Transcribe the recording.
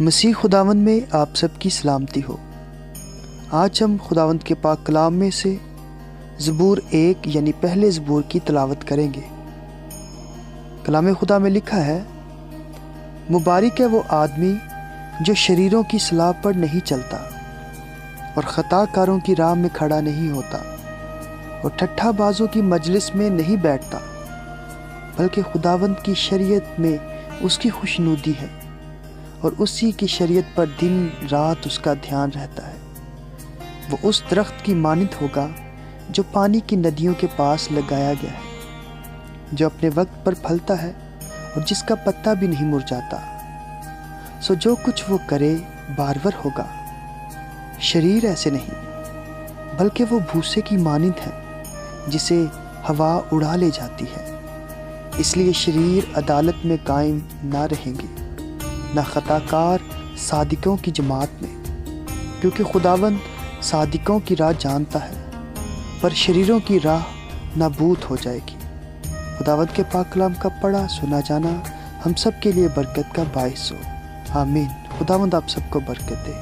مسیح خداوند میں آپ سب کی سلامتی ہو۔ آج ہم خداوند کے پاک کلام میں سے زبور 1 یعنی پہلے زبور کی تلاوت کریں گے۔ کلام خدا میں لکھا ہے، مبارک ہے وہ آدمی جو شریروں کی صلاح پر نہیں چلتا اور خطا کاروں کی راہ میں کھڑا نہیں ہوتا اور ٹھٹھا بازوں کی مجلس میں نہیں بیٹھتا، بلکہ خداوند کی شریعت میں اس کی خوشنودی ہے اور اسی کی شریعت پر دن رات اس کا دھیان رہتا ہے۔ وہ اس درخت کی مانند ہوگا جو پانی کی ندیوں کے پاس لگایا گیا ہے، جو اپنے وقت پر پھلتا ہے اور جس کا پتا بھی نہیں مرجھاتا۔ سو جو کچھ وہ کرے بارور ہوگا۔ شریر ایسے نہیں، بلکہ وہ بھوسے کی مانند ہے جسے ہوا اڑا لے جاتی ہے۔ اس لیے شریر عدالت میں قائم نہ رہیں گے، نہ خطا کار صادقوں کی جماعت میں، کیونکہ خداوند صادقوں کی راہ جانتا ہے، پر شریروں کی راہ نابود ہو جائے گی۔ خداوند کے پاک کلام کا پڑھا سنا جانا ہم سب کے لیے برکت کا باعث ہو۔ آمین۔ خداوند آپ سب کو برکت دے۔